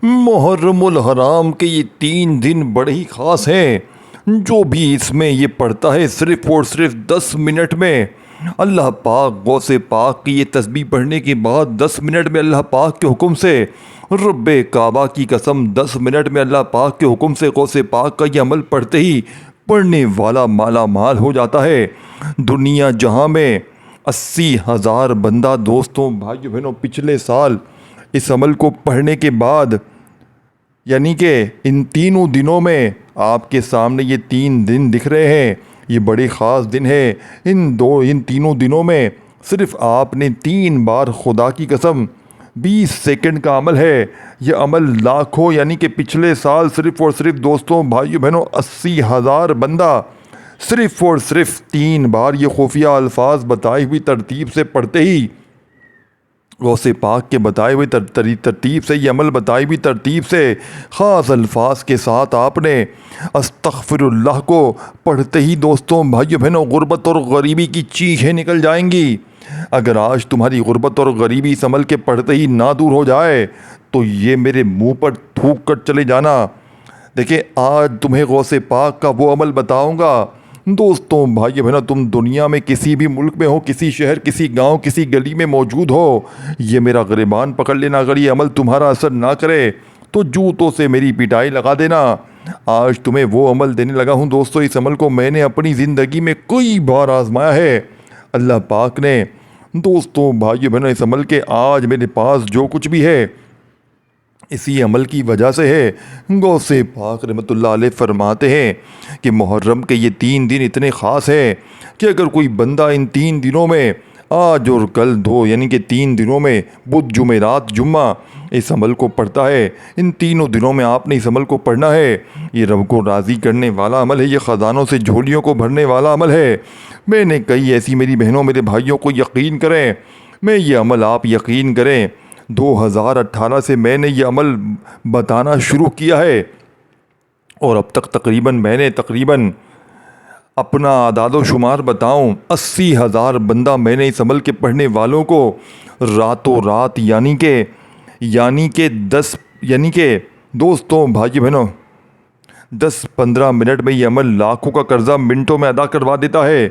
محرم الحرام کے یہ 3 دن بڑے ہی خاص ہیں۔ جو بھی اس میں یہ پڑھتا ہے صرف اور صرف 10 منٹ میں اللہ پاک غوث پاک کی یہ تسبیح پڑھنے کے بعد 10 منٹ میں اللہ پاک کے حکم سے، رب کعبہ کی قسم 10 منٹ میں اللہ پاک کے حکم سے غوث پاک کا یہ عمل پڑھتے ہی پڑھنے والا مالا مال ہو جاتا ہے۔ دنیا جہاں میں 80,000 بندہ دوستوں بھائیو بہنوں پچھلے سال اس عمل کو پڑھنے کے بعد، یعنی کہ ان تینوں دنوں میں آپ کے سامنے یہ 3 دن دکھ رہے ہیں، یہ بڑے خاص دن ہے۔ ان تینوں دنوں میں صرف آپ نے 3 بار خدا کی قسم 20 سیکنڈ کا عمل ہے۔ یہ عمل لاکھوں یعنی کہ پچھلے سال صرف اور صرف دوستوں بھائیو بہنوں 80,000 بندہ صرف اور صرف 3 بار یہ خفیہ الفاظ بتائی ہوئی ترتیب سے پڑھتے ہی، غوث پاک کے بتائے ہوئے ترتیب سے، یہ عمل بتائی ہوئی ترتیب سے خاص الفاظ کے ساتھ آپ نے استغفر اللہ کو پڑھتے ہی دوستوں بھائیو بہنوں غربت اور غریبی کی چیخیں نکل جائیں گی۔ اگر آج تمہاری غربت اور غریبی اس عمل کے پڑھتے ہی نہ دور ہو جائے تو یہ میرے منہ پر تھوک کر چلے جانا۔ دیکھیں آج تمہیں غوث پاک کا وہ عمل بتاؤں گا دوستوں بھائی بہنوں، تم دنیا میں کسی بھی ملک میں ہو، کسی شہر، کسی گاؤں، کسی گلی میں موجود ہو، یہ میرا گریبان پکڑ لینا۔ اگر یہ عمل تمہارا اثر نہ کرے تو جوتوں سے میری پٹائی لگا دینا۔ آج تمہیں وہ عمل دینے لگا ہوں دوستوں، اس عمل کو میں نے اپنی زندگی میں کئی بار آزمایا ہے۔ اللہ پاک نے دوستوں بھائی بہنوں اس عمل کے آج میرے پاس جو کچھ بھی ہے اسی عمل کی وجہ سے ہے۔ غوث پاک رحمۃ اللہ علیہ فرماتے ہیں کہ محرم کے یہ 3 دن اتنے خاص ہیں کہ اگر کوئی بندہ ان 3 دنوں میں آج اور کل یعنی کہ 3 دنوں میں بدھ جمعرات جمعہ اس عمل کو پڑھتا ہے، ان تینوں دنوں میں آپ نے اس عمل کو پڑھنا ہے۔ یہ رب کو راضی کرنے والا عمل ہے، یہ خزانوں سے جھولیوں کو بھرنے والا عمل ہے۔ میں نے کئی ایسی میری بہنوں میرے بھائیوں کو یقین کریں، میں یہ عمل آپ یقین کریں 2018 سے میں نے یہ عمل بتانا شروع کیا ہے اور اب تک میں نے تقریباً اپنا اعداد و شمار بتاؤں 80,000 بندہ میں نے اس عمل کے پڑھنے والوں کو راتوں رات یعنی کہ دوستوں بھائی بہنوں 10-15 منٹ میں یہ عمل لاکھوں کا قرضہ منٹوں میں ادا کروا دیتا ہے۔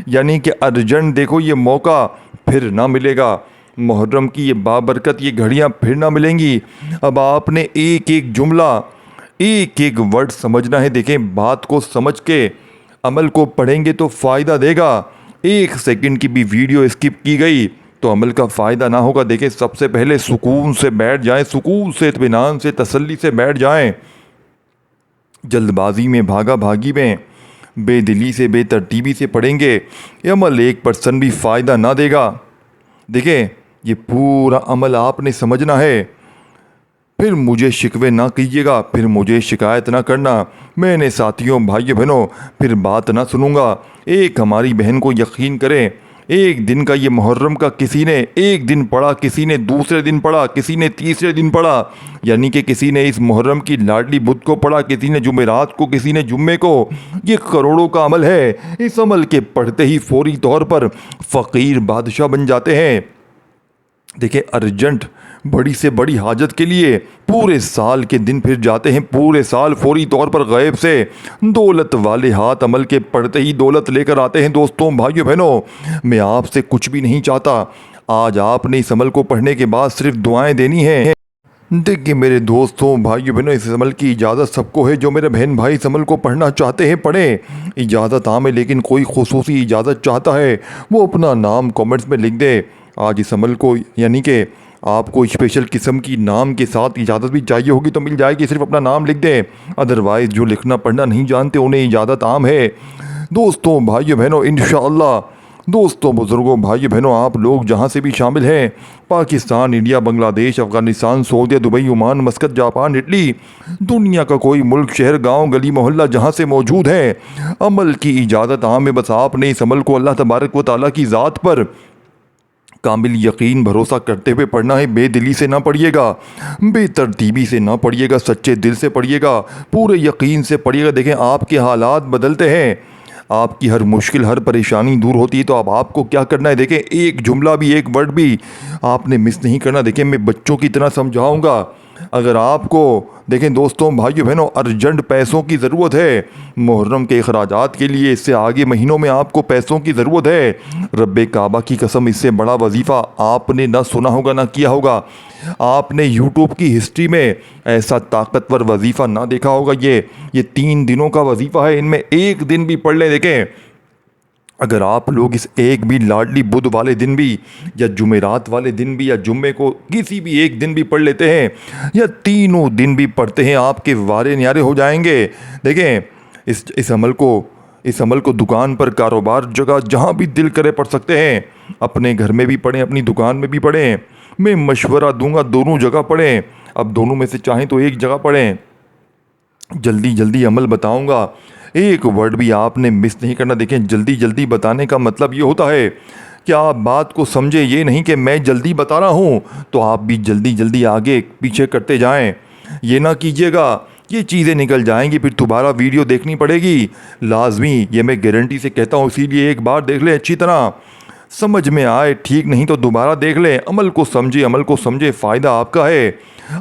یعنی کہ ارجنٹ دیکھو یہ موقع پھر نہ ملے گا، محرم کی یہ بابرکت یہ گھڑیاں پھر نہ ملیں گی۔ اب آپ نے ایک ایک جملہ ایک ایک ورڈ سمجھنا ہے۔ دیکھیں بات کو سمجھ کے عمل کو پڑھیں گے تو فائدہ دے گا۔ 1 سیکنڈ کی بھی ویڈیو اسکپ کی گئی تو عمل کا فائدہ نہ ہوگا۔ دیکھیں سب سے پہلے سکون سے بیٹھ جائیں، سکون سے اطمینان سے تسلی سے بیٹھ جائیں۔ جلد بازی میں بھاگا بھاگی میں بے دلی سے بے ترتیبی سے پڑھیں گے یہ عمل 1% بھی فائدہ نہ دے گا۔ دیکھیں یہ پورا عمل آپ نے سمجھنا ہے، پھر مجھے شکوے نہ کیجیے گا، پھر مجھے شکایت نہ کرنا، میں نے ساتھیوں بھائیو بہنوں پھر بات نہ سنوں گا۔ ایک ہماری بہن کو یقین کریں، ایک دن کا یہ محرم کا کسی نے ایک دن پڑھا، کسی نے دوسرے دن پڑھا، کسی نے تیسرے دن پڑھا، یعنی کہ کسی نے اس محرم کی لاڈلی بدھ کو پڑھا، کسی نے جمعرات کو، کسی نے جمعے کو۔ یہ کروڑوں کا عمل ہے۔ اس عمل کے پڑھتے ہی فوری طور پر فقیر بادشاہ بن جاتے ہیں۔ دیکھیں ارجنٹ بڑی سے بڑی حاجت کے لیے پورے سال کے دن پھر جاتے ہیں، پورے سال فوری طور پر غیب سے دولت والے ہاتھ عمل کے پڑھتے ہی دولت لے کر آتے ہیں۔ دوستوں بھائیو بہنوں میں آپ سے کچھ بھی نہیں چاہتا، آج آپ نے اس عمل کو پڑھنے کے بعد صرف دعائیں دینی ہیں۔ دیکھیں میرے دوستوں بھائیو بہنوں اس عمل کی اجازت سب کو ہے، جو میرے بہن بھائی اس عمل کو پڑھنا چاہتے ہیں پڑھیں، اجازت عام ہے، لیکن کوئی خصوصی اجازت چاہتا ہے وہ اپنا نام کامنٹس میں لکھ دے۔ آج اس عمل کو یعنی کہ آپ کو اسپیشل قسم کی نام کے ساتھ اجازت بھی چاہیے ہوگی تو مل جائے گی، صرف اپنا نام لکھ دیں، ادروائز جو لکھنا پڑھنا نہیں جانتے انہیں اجازت عام ہے۔ دوستوں بھائیو بہنوں انشاءاللہ دوستوں بزرگوں بھائی بہنوں آپ لوگ جہاں سے بھی شامل ہیں، پاکستان، انڈیا، بنگلہ دیش، افغانستان، سعودیہ، دبئی، عمان، مسقط، جاپان، اٹلی، دنیا کا کوئی ملک، شہر، گاؤں، گلی، محلہ جہاں سے موجود ہیں، عمل کی اجازت عام ہے، بس آپ نے اس عمل کو اللہ تبارک و تعالیٰ کی ذات پر کامل یقین بھروسہ کرتے ہوئے پڑھنا ہے۔ بے دلی سے نہ پڑھیے گا، بے ترتیبی سے نہ پڑھیے گا، سچے دل سے پڑھیے گا، پورے یقین سے پڑھیے گا۔ دیکھیں آپ کے حالات بدلتے ہیں، آپ کی ہر مشکل ہر پریشانی دور ہوتی ہے، تو اب آپ کو کیا کرنا ہے؟ دیکھیں ایک جملہ بھی ایک ورڈ بھی آپ نے مس نہیں کرنا۔ دیکھیں میں بچوں کی طرح سمجھاؤں گا، اگر آپ کو دیکھیں دوستوں بھائیو بہنوں ارجنٹ پیسوں کی ضرورت ہے محرم کے اخراجات کے لیے، اس سے آگے مہینوں میں آپ کو پیسوں کی ضرورت ہے، رب کعبہ کی قسم اس سے بڑا وظیفہ آپ نے نہ سنا ہوگا نہ کیا ہوگا، آپ نے یوٹیوب کی ہسٹری میں ایسا طاقتور وظیفہ نہ دیکھا ہوگا۔ یہ 3 دنوں کا وظیفہ ہے، ان میں ایک دن بھی پڑھ لیں، دیکھیں اگر آپ لوگ اس ایک بھی لاڈلی بدھ والے دن بھی یا جمعرات والے دن بھی یا جمعے کو کسی بھی ایک دن بھی پڑھ لیتے ہیں یا تینوں دن بھی پڑھتے ہیں، آپ کے وارے نیارے ہو جائیں گے۔ دیکھیں اس عمل کو دکان پر، کاروبار، جگہ جہاں بھی دل کرے پڑھ سکتے ہیں، اپنے گھر میں بھی پڑھیں، اپنی دکان میں بھی پڑھیں، میں مشورہ دوں گا دونوں جگہ پڑھیں، اب دونوں میں سے چاہیں تو ایک جگہ پڑھیں، جلدی عمل بتاؤں گا، ایک ورڈ بھی آپ نے مس نہیں کرنا۔ دیکھیں جلدی بتانے کا مطلب یہ ہوتا ہے کہ آپ بات کو سمجھے، یہ نہیں کہ میں جلدی بتا رہا ہوں تو آپ بھی جلدی آگے پیچھے کرتے جائیں، یہ نہ کیجیے گا، یہ چیزیں نکل جائیں گی، پھر دوبارہ ویڈیو دیکھنی پڑے گی لازمی، یہ میں گارنٹی سے کہتا ہوں، اسی لیے ایک بار دیکھ لیں اچھی طرح، سمجھ میں آئے ٹھیک، نہیں تو دوبارہ دیکھ لیں، عمل کو سمجھے، فائدہ آپ کا ہے،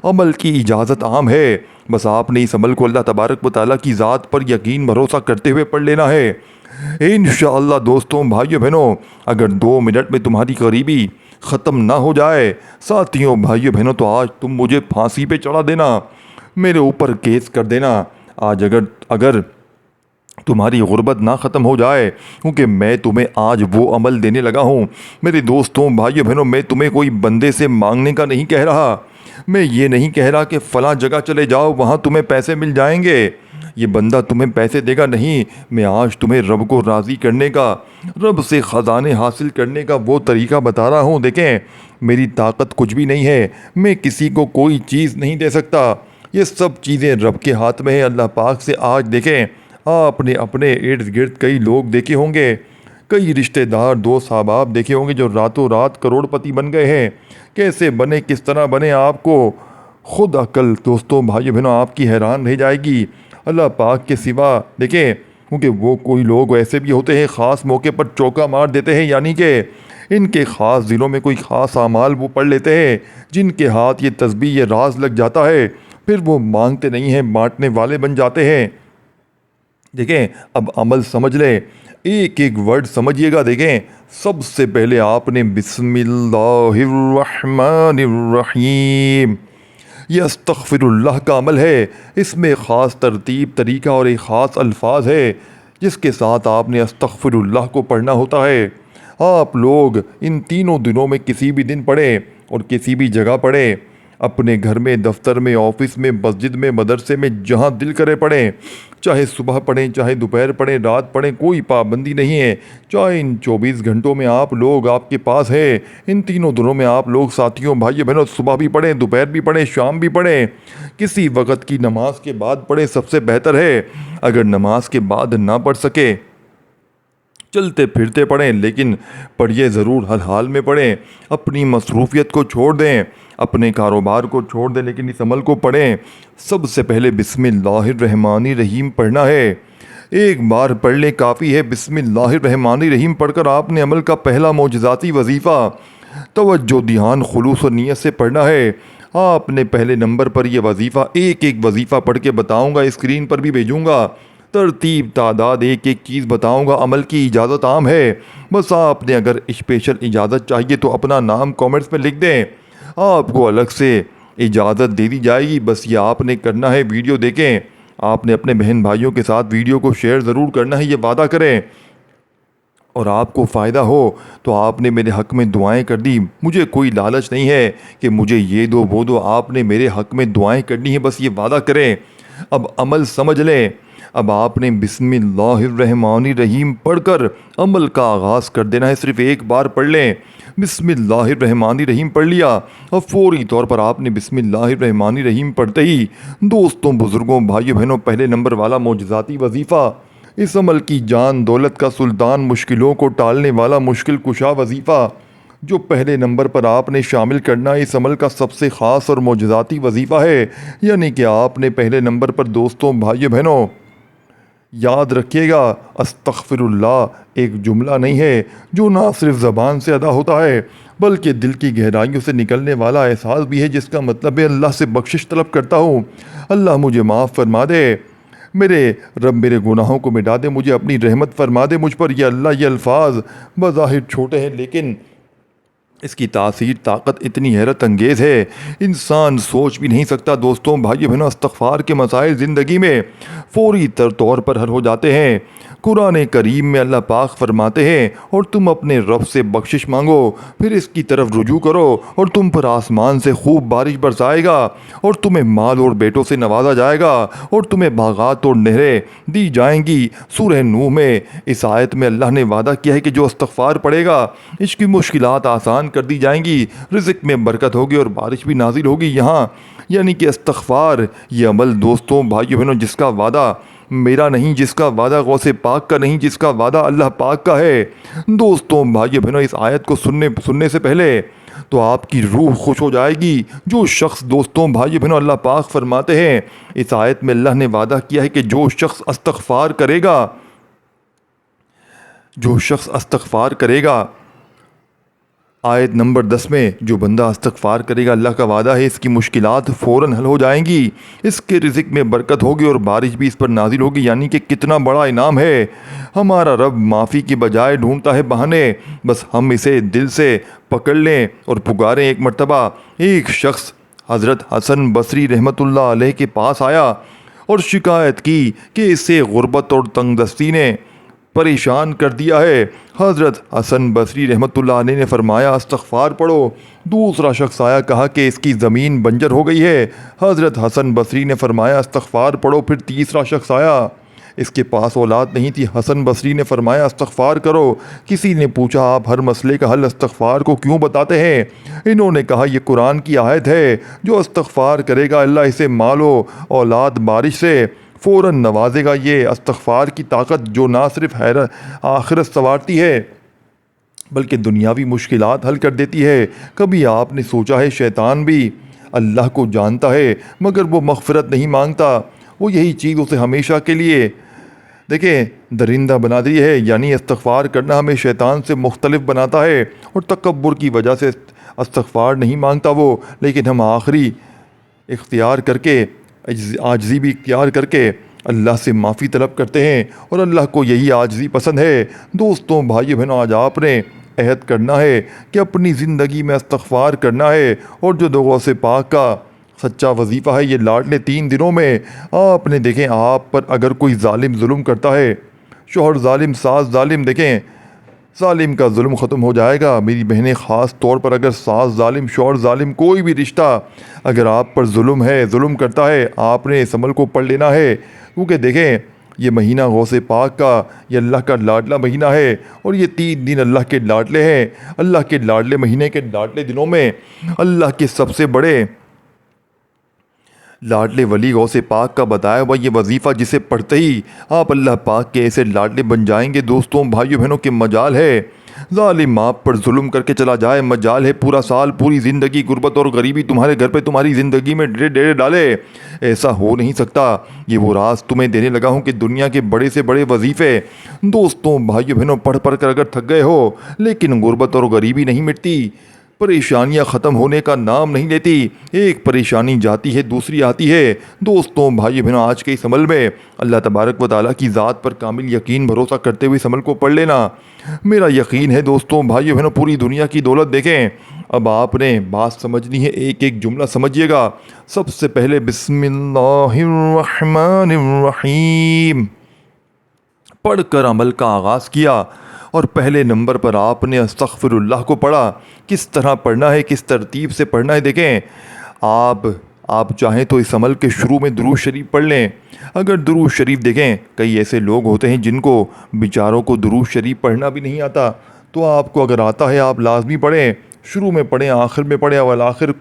عمل کی اجازت عام ہے، بس آپ نے اس عمل کو اللہ تبارک و تعالیٰ کی ذات پر یقین بھروسہ کرتے ہوئے پڑھ لینا ہے۔ انشاءاللہ دوستوں بھائیو بہنوں اگر 2 منٹ میں تمہاری غریبی ختم نہ ہو جائے ساتھیوں بھائیو بہنوں تو آج تم مجھے پھانسی پہ چڑھا دینا، میرے اوپر کیس کر دینا، آج اگر تمہاری غربت نہ ختم ہو جائے، کیونکہ میں تمہیں آج وہ عمل دینے لگا ہوں میرے دوستوں بھائیو بہنوں، میں تمہیں کوئی بندے سے مانگنے کا نہیں کہہ رہا، میں یہ نہیں کہہ رہا کہ فلاں جگہ چلے جاؤ وہاں تمہیں پیسے مل جائیں گے، یہ بندہ تمہیں پیسے دے گا نہیں، میں آج تمہیں رب کو راضی کرنے کا، رب سے خزانے حاصل کرنے کا وہ طریقہ بتا رہا ہوں۔ دیکھیں میری طاقت کچھ بھی نہیں ہے، میں کسی کو کوئی چیز نہیں دے سکتا، یہ سب چیزیں رب کے ہاتھ میں ہیں، اللہ پاک سے آج دیکھیں آپ نے اپنے ارد گرد کئی لوگ دیکھے ہوں گے، کئی رشتہ دار دوست احباب دیکھے ہوں گے جو راتوں رات کروڑ پتی بن گئے ہیں، کیسے بنے، کس طرح بنے، آپ کو خود عقل دوستوں بھائیو بہنوں آپ کی حیران رہ جائے گی، اللہ پاک کے سوا دیکھیں، کیونکہ وہ کوئی لوگ ایسے بھی ہوتے ہیں خاص موقع پر چوکا مار دیتے ہیں، یعنی کہ ان کے خاص دلوں میں کوئی خاص اعمال وہ پڑھ لیتے ہیں، جن کے ہاتھ یہ تسبیح یہ راز لگ جاتا ہے، پھر وہ مانگتے نہیں ہیں، بانٹنے والے بن جاتے ہیں۔ دیکھیں اب عمل سمجھ لیں، ایک ورڈ سمجھیے گا، دیکھیں سب سے پہلے آپ نے بسم اللہ الرحمن الرحیم، یہ استغفر اللہ کا عمل ہے، اس میں خاص ترتیب طریقہ اور ایک خاص الفاظ ہے جس کے ساتھ آپ نے استغفر اللہ کو پڑھنا ہوتا ہے۔ آپ لوگ ان تینوں دنوں میں کسی بھی دن پڑھیں اور کسی بھی جگہ پڑھیں، اپنے گھر میں، دفتر میں، آفس میں، مسجد میں، مدرسے میں، جہاں دل کرے پڑھیں، چاہے صبح پڑھیں، چاہے دوپہر پڑھیں، رات پڑھیں، کوئی پابندی نہیں ہے، چاہے ان 24 گھنٹوں میں آپ لوگ آپ کے پاس ہے، ان تینوں دنوں میں آپ لوگ ساتھیوں بھائیو بہنوں صبح بھی پڑھیں، دوپہر بھی پڑھیں، شام بھی پڑھیں، کسی وقت کی نماز کے بعد پڑھیں، سب سے بہتر ہے، اگر نماز کے بعد نہ پڑھ سکے چلتے پھرتے پڑھیں، لیکن پڑھیے ضرور، ہر حال میں پڑھیں، اپنی مصروفیت کو چھوڑ دیں، اپنے کاروبار کو چھوڑ دیں، لیکن اس عمل کو پڑھیں۔ سب سے پہلے بسم اللہ الرحمن الرحیم پڑھنا ہے، ایک بار پڑھ لیں کافی ہے، بسم اللہ الرحمن الرحیم پڑھ کر آپ نے عمل کا پہلا معجزاتی وظیفہ توجہ دھیان خلوص و نیت سے پڑھنا ہے۔ آپ نے پہلے نمبر پر یہ وظیفہ ایک وظیفہ پڑھ کے بتاؤں گا، اسکرین پر بھی بھیجوں گا، ترتیب تعداد ایک چیز بتاؤں گا، عمل کی اجازت عام ہے، بس آپ نے اگر اسپیشل اجازت چاہیے تو اپنا نام کامنٹس میں لکھ دیں، آپ کو الگ سے اجازت دے دی جائے گی، بس یہ آپ نے کرنا ہے، ویڈیو دیکھیں، آپ نے اپنے بہن بھائیوں کے ساتھ ویڈیو کو شیئر ضرور کرنا ہے، یہ وعدہ کریں، اور آپ کو فائدہ ہو تو آپ نے میرے حق میں دعائیں کر دی، مجھے کوئی لالچ نہیں ہے کہ مجھے یہ دو وہ دو، آپ نے میرے حق میں دعائیں کرنی ہے، بس یہ وعدہ کریں۔ اب عمل سمجھ لیں، اب آپ نے بسم اللہ الرحمن الرحیم پڑھ کر عمل کا آغاز کر دینا ہے، صرف ایک بار پڑھ لیں، بسم اللہ الرحمن الرحیم پڑھ لیا، اور فوری طور پر آپ نے بسم اللہ الرحمن الرحیم پڑھتے ہی دوستوں بزرگوں بھائیوں بہنوں پہلے نمبر والا معجزاتی وظیفہ، اس عمل کی جان دولت کا سلطان، مشکلوں کو ٹالنے والا مشکل کشا وظیفہ جو پہلے نمبر پر آپ نے شامل کرنا، اس عمل کا سب سے خاص اور معجزاتی وظیفہ ہے، یعنی کہ آپ نے پہلے نمبر پر دوستوں بھائیوں بہنوں یاد رکھیے گا، استغفر اللہ ایک جملہ نہیں ہے جو نہ صرف زبان سے ادا ہوتا ہے بلکہ دل کی گہرائیوں سے نکلنے والا احساس بھی ہے، جس کا مطلب ہے اللہ سے بخشش طلب کرتا ہوں، اللہ مجھے معاف فرما دے، میرے رب میرے گناہوں کو مٹا دے، مجھے اپنی رحمت فرما دے مجھ پر۔ یہ اللہ، یہ الفاظ بظاہر چھوٹے ہیں لیکن اس کی تاثیر طاقت اتنی حیرت انگیز ہے، انسان سوچ بھی نہیں سکتا۔ دوستوں بھائیو بہنوں، استغفار کے مسائل زندگی میں فوری طور پر حل ہو جاتے ہیں۔ قرآن کریم میں اللہ پاک فرماتے ہیں، اور تم اپنے رب سے بخشش مانگو، پھر اس کی طرف رجوع کرو، اور تم پر آسمان سے خوب بارش برسائے گا، اور تمہیں مال اور بیٹوں سے نوازا جائے گا، اور تمہیں باغات اور نہریں دی جائیں گی۔ سورہ نوح میں اس آیت میں اللہ نے وعدہ کیا ہے کہ جو استغفار پڑھے گا اس کی مشکلات آسان کر دی جائیں گی، رزق میں برکت ہوگی اور بارش بھی نازل ہوگی۔ یہاں یعنی کہ استغفار یہ عمل دوستوں بھائیو بہنوں جس کا وعدہ میرا نہیں، جس کا وعدہ غوث پاک کا نہیں، جس کا وعدہ اللہ پاک کا ہے۔ دوستوں بھائیو بہنوں، اس آیت کو سننے سے پہلے تو آپ کی روح خوش ہو جائے گی۔ جو شخص دوستوں بھائیو بہنوں اللہ پاک فرماتے ہیں، اس آیت میں اللہ نے وعدہ کیا ہے کہ جو شخص استغفار کرے گا، جو شخص استغفار کرے گا، آیت نمبر 10 میں جو بندہ استغفار کرے گا، اللہ کا وعدہ ہے اس کی مشکلات فوراً حل ہو جائیں گی، اس کے رزق میں برکت ہوگی اور بارش بھی اس پر نازل ہوگی۔ یعنی کہ کتنا بڑا انعام ہے۔ ہمارا رب معافی کی بجائے ڈھونڈتا ہے بہانے، بس ہم اسے دل سے پکڑ لیں اور پکاریں۔ ایک مرتبہ ایک شخص حضرت حسن بصری رحمۃ اللہ علیہ کے پاس آیا اور شکایت کی کہ اسے غربت اور تنگ دستی نے پریشان کر دیا ہے۔ حضرت حسن بصری رحمۃ اللہ علیہ نے فرمایا استغفار پڑھو۔ دوسرا شخص آیا، کہا کہ اس کی زمین بنجر ہو گئی ہے۔ حضرت حسن بصری نے فرمایا استغفار پڑھو۔ پھر تیسرا شخص آیا، اس کے پاس اولاد نہیں تھی۔ حسن بصری نے فرمایا استغفار کرو۔ کسی نے پوچھا آپ ہر مسئلے کا حل استغفار کو کیوں بتاتے ہیں؟ انہوں نے کہا یہ قرآن کی آیت ہے، جو استغفار کرے گا اللہ اسے مال و اولاد بارش سے فوراً نوازے گا۔ یہ استغفار کی طاقت جو نہ صرف آخرت سنوارتی ہے بلکہ دنیاوی مشکلات حل کر دیتی ہے۔ کبھی آپ نے سوچا ہے شیطان بھی اللہ کو جانتا ہے مگر وہ مغفرت نہیں مانگتا، وہ یہی چیز اسے ہمیشہ کے لیے دیکھیں درندہ بنا دی ہے۔ یعنی استغفار کرنا ہمیں شیطان سے مختلف بناتا ہے، اور تکبر کی وجہ سے استغفار نہیں مانگتا وہ، لیکن ہم آخری اختیار کر کے عاجزی بھی اختیار کر کے اللہ سے معافی طلب کرتے ہیں، اور اللہ کو یہی عاجزی پسند ہے۔ دوستوں بھائیو بہنوں، آج آپ نے عہد کرنا ہے کہ اپنی زندگی میں استغفار کرنا ہے، اور جو غوث پاک کا سچا وظیفہ ہے یہ لاڈلے 3 دنوں میں آپ نے دیکھیں آپ پر اگر کوئی ظالم ظلم کرتا ہے، شوہر ظالم، ساس ظالم، دیکھیں ظالم کا ظلم ختم ہو جائے گا۔ میری بہنیں خاص طور پر اگر ساس ظالم، شوہر ظالم، کوئی بھی رشتہ اگر آپ پر ظلم ہے، ظلم کرتا ہے، آپ نے اس عمل کو پڑھ لینا ہے، کیونکہ دیکھیں یہ مہینہ غوث پاک کا، یہ اللہ کا لاڈلا مہینہ ہے، اور یہ 3 دن اللہ کے لاڈلے ہیں۔ اللہ کے لاڈلے مہینے کے لاڈلے دنوں میں اللہ کے سب سے بڑے لاڈلے ولی غوث پاک کا بتایا ہوا یہ وظیفہ جسے پڑھتے ہی آپ اللہ پاک کے ایسے لاڈلے بن جائیں گے۔ دوستوں بھائیو بہنوں، کے مجال ہے ظالم آپ پر ظلم کر کے چلا جائے، مجال ہے پورا سال پوری زندگی غربت اور غریبی تمہارے گھر پہ تمہاری زندگی میں ڈیرے ڈالے، ایسا ہو نہیں سکتا۔ یہ وہ راز تمہیں دینے لگا ہوں کہ دنیا کے بڑے سے بڑے وظیفے دوستوں بھائیو بہنوں پڑھ کر اگر تھک گئے ہو لیکن غربت اور غریبی نہیں مٹتی، پریشانیاں ختم ہونے کا نام نہیں لیتی، ایک پریشانی جاتی ہے دوسری آتی ہے۔ دوستوں بھائیو بہنوں، آج کے اس عمل میں اللہ تبارک و تعالیٰ کی ذات پر کامل یقین بھروسہ کرتے ہوئے اس عمل کو پڑھ لینا۔ میرا یقین ہے دوستوں بھائیو بہنوں پوری دنیا کی دولت دیکھیں۔ اب آپ نے بات سمجھنی ہے، ایک ایک جملہ سمجھیے گا۔ سب سے پہلے بسم اللہ الرحمن الرحیم پڑھ کر عمل کا آغاز کیا، اور پہلے نمبر پر آپ نے استغفر اللہ کو پڑھا۔ کس طرح پڑھنا ہے، کس ترتیب سے پڑھنا ہے، دیکھیں آپ چاہیں تو اس عمل کے شروع میں درود شریف پڑھ لیں۔ اگر درود شریف دیکھیں کئی ایسے لوگ ہوتے ہیں جن کو بیچاروں کو درود شریف پڑھنا بھی نہیں آتا، تو آپ کو اگر آتا ہے آپ لازمی پڑھیں، شروع میں پڑھیں، آخر میں پڑھیں، والآخر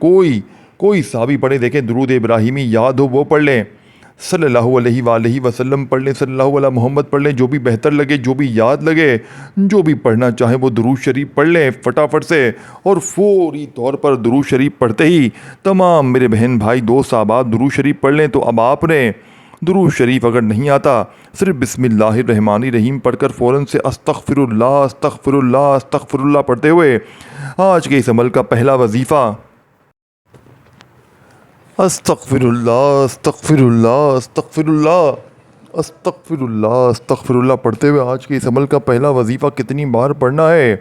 کوئی سا بھی پڑھیں۔ دیکھیں درود ابراہیمی یاد ہو وہ پڑھ لیں، صلی اللہ علیہ وآلہ وسلم پڑھ لیں، صلی اللہ علیہ محمد پڑھ لیں، جو بھی بہتر لگے، جو بھی یاد لگے، جو بھی پڑھنا چاہیں وہ درود شریف پڑھ لیں فٹافٹ سے۔ اور فوری طور پر درود شریف پڑھتے ہی تمام میرے بہن بھائی دوست احباب درود شریف پڑھ لیں۔ تو اب آپ نے درود شریف اگر نہیں آتا صرف بسم اللہ الرحمن الرحیم پڑھ کر فوراً سے استغفر اللہ استغفر اللہ استغفر اللہ پڑھتے ہوئے آج کے اس عمل کا پہلا وظیفہ استغفر اللہ استغفر اللہ استغفر اللہ استغفر اللہ استغفر اللہ پڑھتے ہوئے آج کے اس عمل کا پہلا وظیفہ کتنی بار پڑھنا ہے؟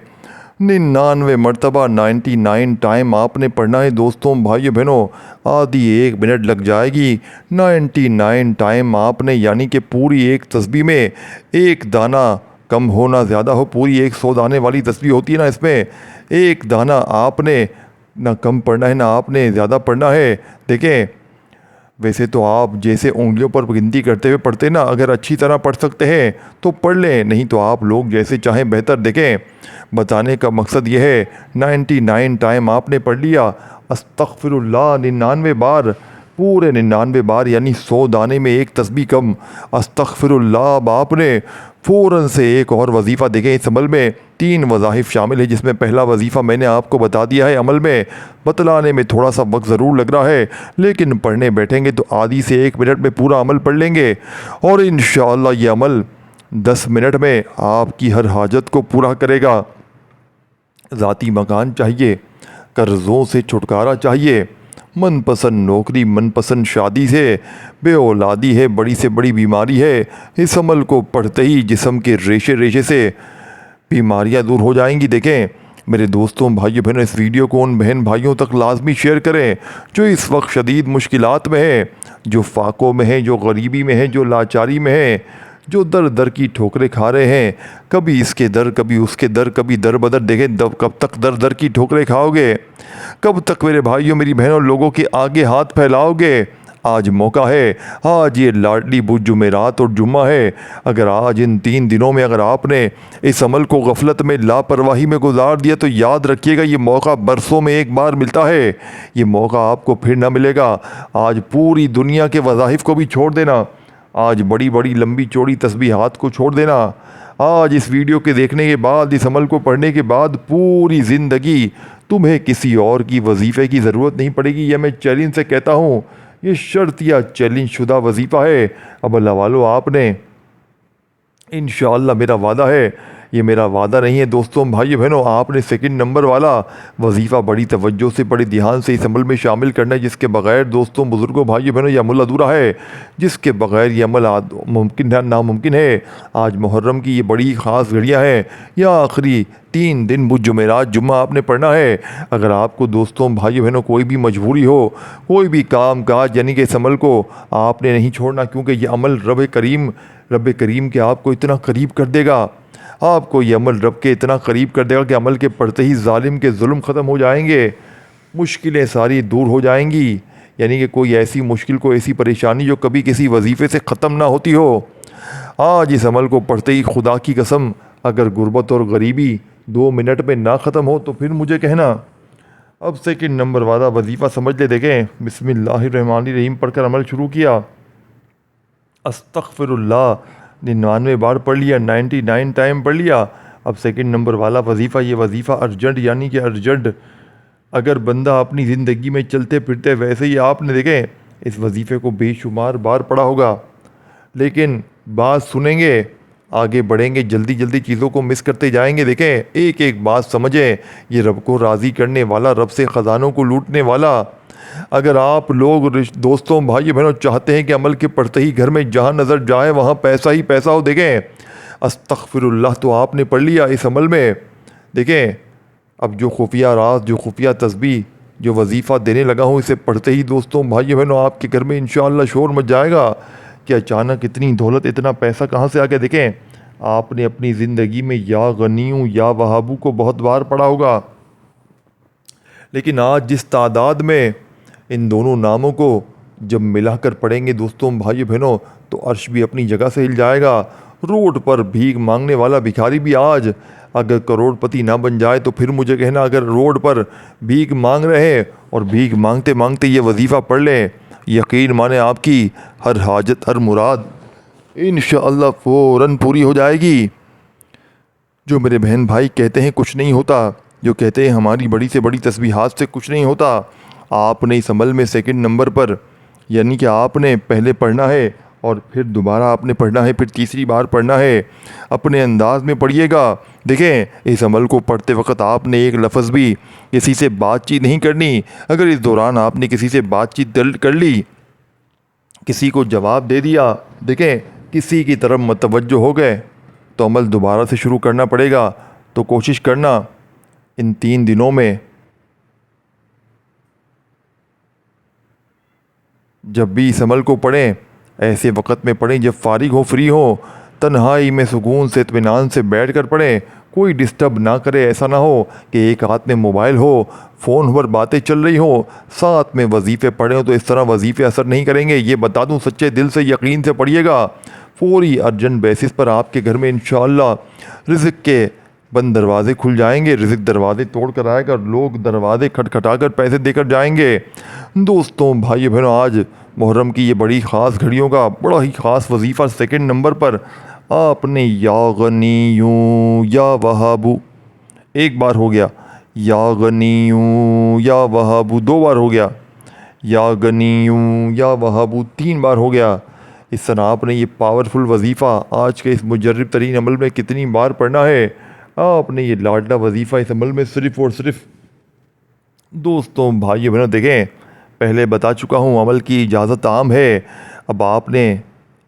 99 مرتبہ 99 ٹائم آپ نے پڑھنا ہے دوستوں بھائیو بہنوں، آدھی 1 منٹ لگ جائے گی۔ 99 ٹائم آپ نے، یعنی کہ پوری ایک تسبیح میں ایک دانہ کم ہو نہ زیادہ ہو، پوری 100 دانے والی تسبیح ہوتی ہے نا، اس میں ایک دانہ آپ نے نہ کم پڑھنا ہے نہ آپ نے زیادہ پڑھنا ہے۔ دیکھیں ویسے تو آپ جیسے انگلیوں پر گنتی کرتے ہوئے پڑھتے نا، اگر اچھی طرح پڑھ سکتے ہیں تو پڑھ لیں، نہیں تو آپ لوگ جیسے چاہیں بہتر۔ دیکھیں بتانے کا مقصد یہ ہے 99 ٹائم آپ نے پڑھ لیا استغفر اللہ 99 بار، پورے 99 بار یعنی 100 دانے میں ایک تسبیح کم استغفر اللہ۔ اب آپ نے فوراً سے ایک اور وظیفہ، دیکھیں اس عمل میں 3 وظائف شامل ہیں، جس میں پہلا وظیفہ میں نے آپ کو بتا دیا ہے۔ عمل میں بتلانے میں تھوڑا سا وقت ضرور لگ رہا ہے، لیکن پڑھنے بیٹھیں گے تو آدھی سے 1 منٹ میں پورا عمل پڑھ لیں گے، اور انشاءاللہ یہ عمل 10 منٹ میں آپ کی ہر حاجت کو پورا کرے گا۔ ذاتی مکان چاہیے، قرضوں سے چھٹکارا چاہیے، من پسند نوکری، من پسند شادی سے، بے اولادی ہے، بڑی سے بڑی بیماری ہے، اس عمل کو پڑھتے ہی جسم کے ریشے ریشے سے بیماریاں دور ہو جائیں گی۔ دیکھیں میرے دوستوں بھائیوں بہنوں، اس ویڈیو کو ان بہن بھائیوں تک لازمی شیئر کریں جو اس وقت شدید مشکلات میں ہیں، جو فاقوں میں ہیں، جو غریبی میں ہیں، جو لاچاری میں ہیں، جو در در کی ٹھوکریں کھا رہے ہیں، کبھی اس کے در کبھی اس کے در، کبھی در بدر۔ دیکھیں کب تک در در کی ٹھوکریں کھاؤ گے؟ کب تک میرے بھائیوں میری بہنوں لوگوں کے آگے ہاتھ پھیلاؤ گے؟ آج موقع ہے، آج یہ لاڈلی بوجھ جمعرات اور جمعہ ہے۔ اگر آج ان 3 دنوں میں اگر آپ نے اس عمل کو غفلت میں، لاپرواہی میں گزار دیا تو یاد رکھیے گا یہ موقع برسوں میں ایک بار ملتا ہے، یہ موقع آپ کو پھر نہ ملے گا۔ آج پوری دنیا کے وظائف کو بھی چھوڑ دینا، آج بڑی بڑی لمبی چوڑی تسبیحات کو چھوڑ دینا، آج اس ویڈیو کے دیکھنے کے بعد، اس عمل کو پڑھنے کے بعد پوری زندگی تمہیں کسی اور کی وظیفے کی ضرورت نہیں پڑے گی۔ یہ میں چیلنج سے کہتا ہوں، یہ شرط یا چیلنج شدہ وظیفہ ہے۔ اب اللہ والو آپ نے انشاءاللہ، میرا وعدہ ہے، یہ میرا وعدہ نہیں ہے دوستوں بھائیو بہنوں، آپ نے 2 نمبر والا وظیفہ بڑی توجہ سے، بڑے دھیان سے اس عمل میں شامل کرنا ہے، جس کے بغیر دوستوں بزرگوں بھائیو بہنوں یہ عمل ادھورا ہے، جس کے بغیر یہ عمل ناممکن ہے۔ آج محرم کی یہ بڑی خاص گھڑیاں ہیں، یا آخری 3 دن بدھ جمعرات جمعہ آپ نے پڑھنا ہے۔ اگر آپ کو دوستوں بھائیو بہنوں کوئی بھی مجبوری ہو، کوئی بھی کام کاج، یعنی کہ اس عمل کو آپ نے نہیں چھوڑنا، کیونکہ یہ عمل رب کریم کے آپ کو اتنا قریب کر دے گا، آپ کو یہ عمل رب کے اتنا قریب کر دے گا کہ عمل کے پڑھتے ہی ظالم کے ظلم ختم ہو جائیں گے، مشکلیں ساری دور ہو جائیں گی، یعنی کہ کوئی ایسی مشکل، کوئی ایسی پریشانی جو کبھی کسی وظیفے سے ختم نہ ہوتی ہو، آج اس عمل کو پڑھتے ہی خدا کی قسم اگر غربت اور غریبی 2 منٹ میں نہ ختم ہو تو پھر مجھے کہنا۔ اب 2 نمبر والا وظیفہ سمجھ لے۔ دیکھیں بسم اللہ الرحمن الرحیم پڑھ کر عمل شروع کیا، استغفر اللہ 99 بار پڑھ لیا، 99 ٹائم پڑھ لیا۔ اب 2 نمبر والا وظیفہ، یہ وظیفہ ارجنٹ، یعنی کہ ارجنٹ، اگر بندہ اپنی زندگی میں چلتے پھرتے ویسے ہی آپ نے دیکھیں اس وظیفے کو بے شمار بار پڑھا ہوگا، لیکن بات سنیں گے، آگے بڑھیں گے، جلدی جلدی چیزوں کو مس کرتے جائیں گے۔ دیکھیں ایک ایک بات سمجھیں، یہ رب کو راضی کرنے والا، رب سے خزانوں کو لوٹنے والا۔ اگر آپ لوگ دوستوں بھائی بہنوں چاہتے ہیں کہ عمل کے پڑھتے ہی گھر میں جہاں نظر جائے وہاں پیسہ ہی پیسہ ہو، دیکھیں استغفر اللہ تو آپ نے پڑھ لیا اس عمل میں۔ دیکھیں اب جو خفیہ راز، جو خفیہ تسبیح، جو وظیفہ دینے لگا ہوں، اسے پڑھتے ہی دوستوں بھائی بہنوں آپ کے گھر میں انشاءاللہ شور مچ جائے گا کہ اچانک اتنی دولت، اتنا پیسہ کہاں سے آ گیا۔ دیکھیں آپ نے اپنی زندگی میں یا غنیوں یا وہابو کو بہت بار پڑھا ہوگا، لیکن آج جس تعداد میں ان دونوں ناموں کو جب ملا کر پڑھیں گے دوستوں بھائی بہنوں تو عرش بھی اپنی جگہ سے ہل جائے گا۔ روڈ پر بھیک مانگنے والا بھکاری بھی آج اگر کروڑ پتی نہ بن جائے تو پھر مجھے کہنا، اگر روڈ پر بھیک مانگ رہے ہیں اور بھیک مانگتے مانگتے یہ وظیفہ پڑھ لیں، یقین مانیں آپ کی ہر حاجت، ہر مراد انشاءاللہ فوراً پوری ہو جائے گی۔ جو میرے بہن بھائی کہتے ہیں کچھ نہیں ہوتا، جو کہتے ہیں ہماری بڑی سے بڑی تسبیحات سے کچھ نہیں ہوتا، آپ نے اس عمل میں 2 نمبر پر، یعنی کہ آپ نے پہلے پڑھنا ہے اور پھر دوبارہ آپ نے پڑھنا ہے، پھر تیسری بار پڑھنا ہے، اپنے انداز میں پڑھیے گا۔ دیکھیں اس عمل کو پڑھتے وقت آپ نے ایک لفظ بھی کسی سے بات چیت نہیں کرنی۔ اگر اس دوران آپ نے کسی سے بات چیت کر لی، کسی کو جواب دے دیا، دیکھیں کسی کی طرف متوجہ ہو گئے، تو عمل دوبارہ سے شروع کرنا پڑے گا۔ تو کوشش کرنا ان 3 دنوں میں جب بھی اس عمل کو پڑھیں، ایسے وقت میں پڑھیں جب فارغ ہو، فری ہو، تنہائی میں سکون سے اطمینان سے بیٹھ کر پڑھیں، کوئی ڈسٹرب نہ کرے۔ ایسا نہ ہو کہ ایک ہاتھ میں موبائل ہو، فون پر باتیں چل رہی ہوں، ساتھ میں وظیفے پڑھیں ہو، تو اس طرح وظیفے اثر نہیں کریں گے۔ یہ بتا دوں، سچے دل سے یقین سے پڑھیے گا، فوری ارجنٹ بیسس پر آپ کے گھر میں انشاءاللہ رزق کے بند دروازے کھل جائیں گے، رزق دروازے توڑ کر آئے گا، لوگ دروازے کھٹکھٹا کر پیسے دے کر جائیں گے۔ دوستوں، بھائی بہنوں، آج محرم کی یہ بڑی خاص گھڑیوں کا بڑا ہی خاص وظیفہ 2 نمبر پر آپ نے یا غنیوں یا وہابو 1 بار ہو گیا، یا غنیوں یا وہابو 2 بار ہو گیا، یا غنیوں یا وہابو 3 بار ہو گیا۔ اس طرح آپ نے یہ پاورفل وظیفہ آج کے اس مجرب ترین عمل میں کتنی بار پڑھنا ہے؟ آپ نے یہ لاڈلا وظیفہ اس عمل میں صرف اور صرف دوستوں، بھائی بہنوں، دیکھیں پہلے بتا چکا ہوں، عمل کی اجازت عام ہے۔ اب آپ نے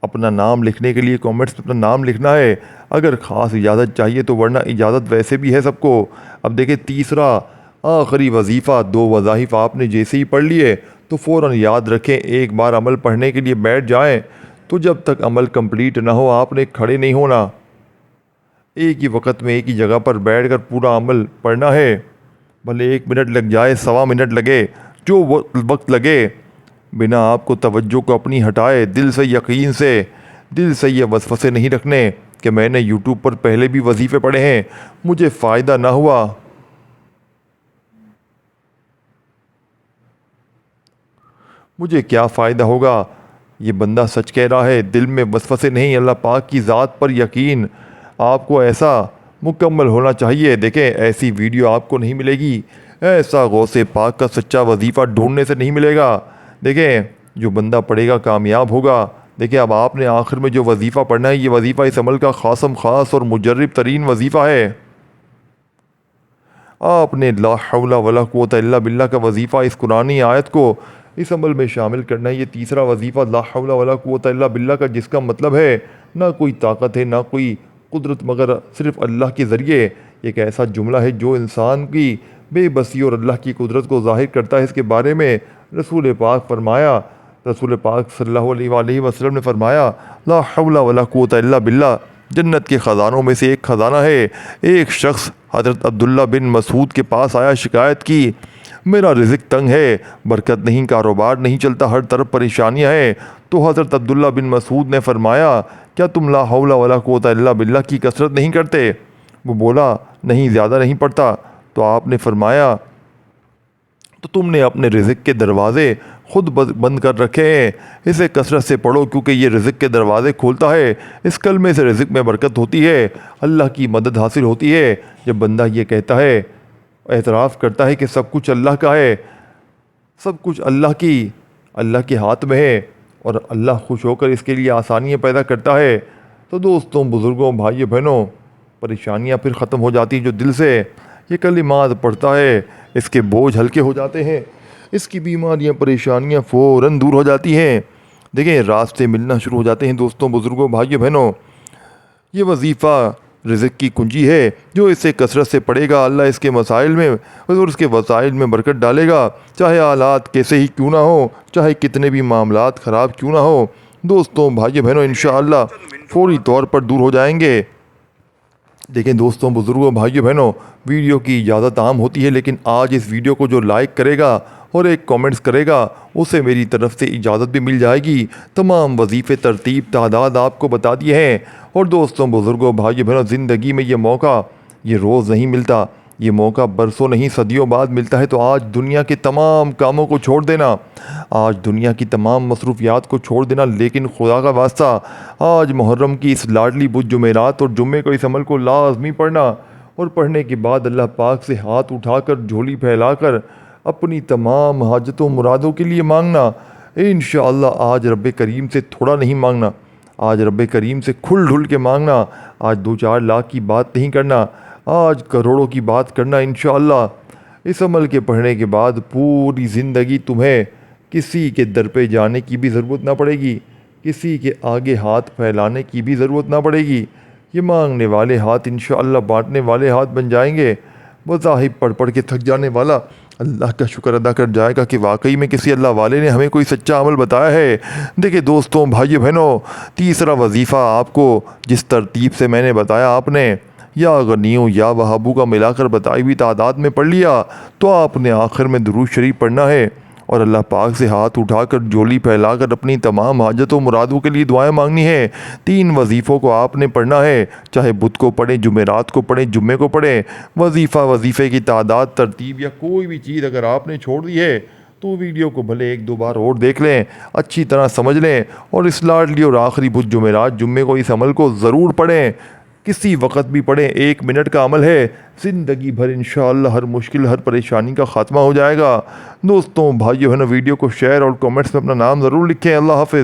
اپنا نام لکھنے کے لیے کامنٹس میں اپنا نام لکھنا ہے، اگر خاص اجازت چاہیے تو، ورنہ اجازت ویسے بھی ہے سب کو۔ اب دیکھیں تیسرا آخری وظیفہ، 2 وظائف آپ نے جیسے ہی پڑھ لیے تو فوراً یاد رکھیں، ایک بار عمل پڑھنے کے لیے بیٹھ جائیں تو جب تک عمل کمپلیٹ نہ ہو آپ نے کھڑے نہیں ہونا، ایک ہی وقت میں ایک ہی جگہ پر بیٹھ کر پورا عمل پڑھنا ہے، بھلے 1 منٹ لگ جائے، 1.25 منٹ لگے، جو وقت لگے، بنا آپ کو توجہ کو اپنی ہٹائے، دل سے یقین سے، دل سے یہ وسوسے نہیں رکھنے کہ میں نے یوٹیوب پر پہلے بھی وظیفے پڑھے ہیں، مجھے فائدہ نہ ہوا، مجھے کیا فائدہ ہوگا۔ یہ بندہ سچ کہہ رہا ہے، دل میں وسوسے نہیں، اللہ پاک کی ذات پر یقین آپ کو ایسا مکمل ہونا چاہیے۔ دیکھیں ایسی ویڈیو آپ کو نہیں ملے گی، ایسا غوث پاک کا سچا وظیفہ ڈھونڈنے سے نہیں ملے گا۔ دیکھیں جو بندہ پڑھے گا کامیاب ہوگا۔ دیکھیں اب آپ نے آخر میں جو وظیفہ پڑھنا ہے، یہ وظیفہ اس عمل کا خاصم خاص اور مجرب ترین وظیفہ ہے۔ آپ نے لا حول ولا قوت الا باللہ کا وظیفہ، اس قرآنی آیت کو اس عمل میں شامل کرنا ہے۔ یہ تیسرا وظیفہ لا حول ولا قوت الا باللہ کا، جس کا مطلب ہے نہ کوئی طاقت ہے، نہ کوئی قدرت، مگر صرف اللہ کے ذریعے۔ ایک ایسا جملہ ہے جو انسان کی بے بسی اور اللہ کی قدرت کو ظاہر کرتا ہے۔ اس کے بارے میں رسول پاک صلی اللہ علیہ وآلہ وسلم نے فرمایا، لا حول ولا قوت الا باللہ جنت کے خزانوں میں سے ایک خزانہ ہے۔ ایک شخص حضرت عبداللہ بن مسعود کے پاس آیا، شکایت کی، میرا رزق تنگ ہے، برکت نہیں، کاروبار نہیں چلتا، ہر طرف پریشانیاں ہیں۔ تو حضرت عبداللہ بن مسعود نے فرمایا، کیا تم لا حول ولا قوت الا باللہ کی کثرت نہیں کرتے؟ وہ بولا، نہیں، زیادہ نہیں پڑتا۔ تو آپ نے فرمایا، تو تم نے اپنے رزق کے دروازے خود بند کر رکھے ہیں، اسے کثرت سے پڑھو کیونکہ یہ رزق کے دروازے کھولتا ہے، اس کلمے سے رزق میں برکت ہوتی ہے، اللہ کی مدد حاصل ہوتی ہے۔ جب بندہ یہ کہتا ہے، اعتراف کرتا ہے کہ سب کچھ اللہ کا ہے، سب کچھ اللہ کے ہاتھ میں ہے، اور اللہ خوش ہو کر اس کے لیے آسانیاں پیدا کرتا ہے، تو دوستوں، بزرگوں، بھائیوں، بہنوں، پریشانیاں پھر ختم ہو جاتی ہیں۔ جو دل سے یہ کلمات پڑھتا ہے، اس کے بوجھ ہلکے ہو جاتے ہیں، اس کی بیماریاں، پریشانیاں فوراً دور ہو جاتی ہیں۔ دیکھیں راستے ملنا شروع ہو جاتے ہیں۔ دوستوں، بزرگوں، بھائیوں، بہنوں، یہ وظیفہ رزق کی کنجی ہے، جو اسے کثرت سے پڑھے گا، اللہ اس کے مسائل میں اور اس کے وسائل میں برکت ڈالے گا، چاہے حالات کیسے ہی کیوں نہ ہو، چاہے کتنے بھی معاملات خراب کیوں نہ ہو۔ دوستوں، بھائیوں، بہنوں، انشاءاللہ فوری طور پر دور ہو جائیں گے۔ دیکھیں دوستوں، بزرگوں، بھائیوں، بہنوں، ویڈیو کی اجازت عام ہوتی ہے، لیکن آج اس ویڈیو کو جو لائک کرے گا اور ایک کامنٹس کرے گا، اسے میری طرف سے اجازت بھی مل جائے گی۔ تمام وظیفے، ترتیب، تعداد آپ کو بتا دیے ہیں۔ اور دوستوں، بزرگوں، بھائیوں، بہنوں، زندگی میں یہ موقع یہ روز نہیں ملتا، یہ موقع برسوں نہیں صدیوں بعد ملتا ہے۔ تو آج دنیا کے تمام کاموں کو چھوڑ دینا، آج دنیا کی تمام مصروفیات کو چھوڑ دینا، لیکن خدا کا واسطہ آج محرم کی اس لاڈلی بدھ جمعرات اور جمعے کو اس عمل کو لازمی پڑھنا، اور پڑھنے کے بعد اللہ پاک سے ہاتھ اٹھا کر، جھولی پھیلا کر اپنی تمام حاجتوں مرادوں کے لیے مانگنا۔ انشاءاللہ آج رب کریم سے تھوڑا نہیں مانگنا، آج رب کریم سے کھل ڈھل کے مانگنا، آج 2-4 لاکھ کی بات نہیں کرنا، آج کروڑوں کی بات کرنا انشاءاللہ۔ اس عمل کے پڑھنے کے بعد پوری زندگی تمہیں کسی کے در پہ جانے کی بھی ضرورت نہ پڑے گی، کسی کے آگے ہاتھ پھیلانے کی بھی ضرورت نہ پڑے گی۔ یہ مانگنے والے ہاتھ انشاءاللہ بانٹنے والے ہاتھ بن جائیں گے۔ مذاہب پڑھ پڑھ کے تھک جانے والا اللہ کا شکر ادا کر جائے گا کہ واقعی میں کسی اللہ والے نے ہمیں کوئی سچا عمل بتایا ہے۔ دیکھیں دوستوں، بھائیو بہنوں، تیسرا وظیفہ آپ کو جس ترتیب سے میں نے بتایا، آپ نے یا غنیوں یا وہابو کا ملا کر بتائی ہوئی تعداد میں پڑھ لیا، تو آپ نے آخر میں درود شریف پڑھنا ہے اور اللہ پاک سے ہاتھ اٹھا کر جھولی پھیلا کر اپنی تمام حاجتوں مرادوں کے لیے دعائیں مانگنی ہے۔ 3 وظیفوں کو آپ نے پڑھنا ہے، چاہے بدھ کو پڑھیں، جمعرات کو پڑھیں، جمعے کو پڑھیں۔ وظیفے کی تعداد، ترتیب یا کوئی بھی چیز اگر آپ نے چھوڑ دی ہے تو ویڈیو کو بھلے 1-2 بار اور دیکھ لیں، اچھی طرح سمجھ لیں، اور اس لاڈلی اور آخری بدھ جمعرات جمعے کو اس عمل کو ضرور پڑھیں۔ کسی وقت بھی پڑھیں، 1 منٹ کا عمل ہے، زندگی بھر انشاءاللہ ہر مشکل، ہر پریشانی کا خاتمہ ہو جائے گا۔ دوستوں، بھائیو بہنوں، ویڈیو کو شیئر اور کمنٹس میں اپنا نام ضرور لکھیں۔ اللہ حافظ۔